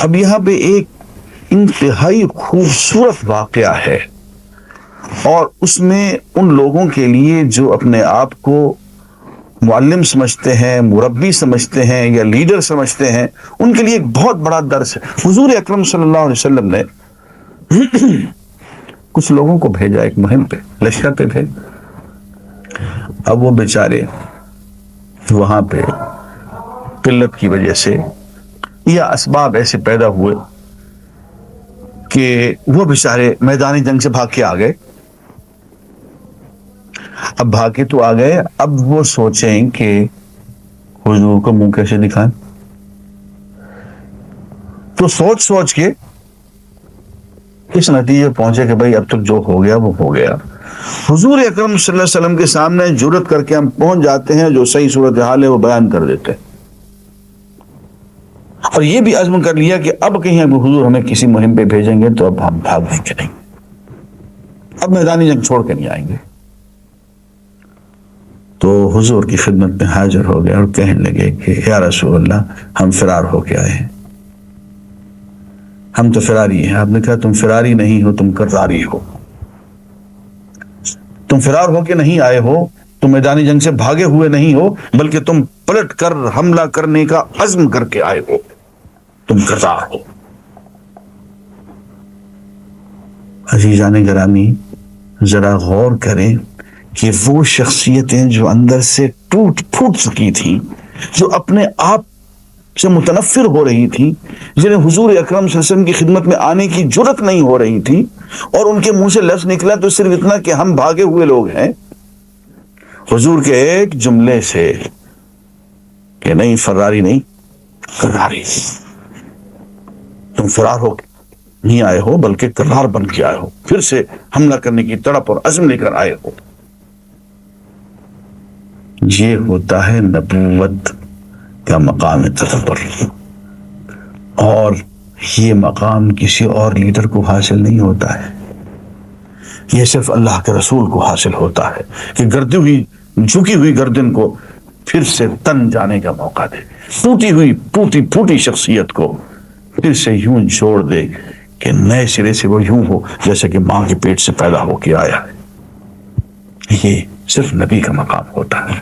اب یہاں پہ ایک انتہائی خوبصورت واقعہ ہے، اور اس میں ان لوگوں کے لیے جو اپنے آپ کو معلم سمجھتے ہیں، مربی سمجھتے ہیں یا لیڈر سمجھتے ہیں، ان کے لیے ایک بہت بڑا درس ہے۔ حضور اکرم صلی اللہ علیہ وسلم نے کچھ لوگوں کو بھیجا ایک مہم پہ، لشکر پہ بھیج۔ اب وہ بیچارے وہاں پہ قلت کی وجہ سے یا اسباب ایسے پیدا ہوئے کہ وہ بیچارے میدانی جنگ سے بھاگ کے آ گئے۔ اب بھاگ کے تو آ گئے، اب وہ سوچیں کہ حضور کو منہ کیسے دکھائیں، تو سوچ کے اس نتیجے پہنچے کہ بھائی اب تک جو ہو گیا وہ ہو گیا۔ حضور اکرم صلی اللہ علیہ وسلم کے سامنے جرأت کر کے ہم پہنچ جاتے ہیں، جو صحیح صورتحال ہے وہ بیان کر دیتے ہیں، اور یہ بھی عزم کر لیا کہ اب کہیں حضور ہمیں کسی مہم پہ بھیجیں گے تو اب ہم بھاگیں گے نہیں، اب میدانی جنگ چھوڑ کے نہیں آئیں گے۔ تو حضور کی خدمت میں حاضر ہو گئے اور کہنے لگے کہ یا رسول اللہ، ہم فرار ہو کے آئے ہیں، ہم تو فراری ہیں۔ آپ نے کہا تم فراری نہیں ہو، تم کراری ہو۔ تم فرار ہو کے نہیں آئے ہو، تم میدانی جنگ سے بھاگے ہوئے نہیں ہو، بلکہ تم پلٹ کر حملہ کرنے کا عزم کر کے آئے ہو، تم کرار ہو۔ عزیزان گرامی، ذرا غور کریں کہ وہ شخصیتیں جو اندر سے ٹوٹ پھوٹ چکی تھیں، جو اپنے آپ سے متنفر ہو رہی تھی، جنہیں حضور اکرم صلی اللہ علیہ وسلم کی خدمت میں آنے کی جرأت نہیں ہو رہی تھی، اور ان کے منہ سے لفظ نکلا تو صرف اتنا کہ ہم بھاگے ہوئے لوگ ہیں، حضور کے ایک جملے سے کہ نہیں، فراری نہیں، کراری، تم فرار ہو نہیں آئے ہو بلکہ کرار بن کے آئے ہو، پھر سے حملہ کرنے کی تڑپ اور عزم لے کر آئے ہو۔ یہ ہوتا ہے نبوت کا مقام تکبر، اور یہ مقام کسی اور لیڈر کو حاصل نہیں ہوتا ہے، یہ صرف اللہ کے رسول کو حاصل ہوتا ہے کہ گردی ہوئی جھکی ہوئی گردن کو پھر سے تن جانے کا موقع دے، ٹوٹی ہوئی پھوٹی شخصیت کو پھر سے یوں چھوڑ دے کہ نئے سرے سے وہ یوں ہو جیسے کہ ماں کے پیٹ سے پیدا ہو کے آیا ہے۔ یہ صرف نبی کا مقام ہوتا ہے۔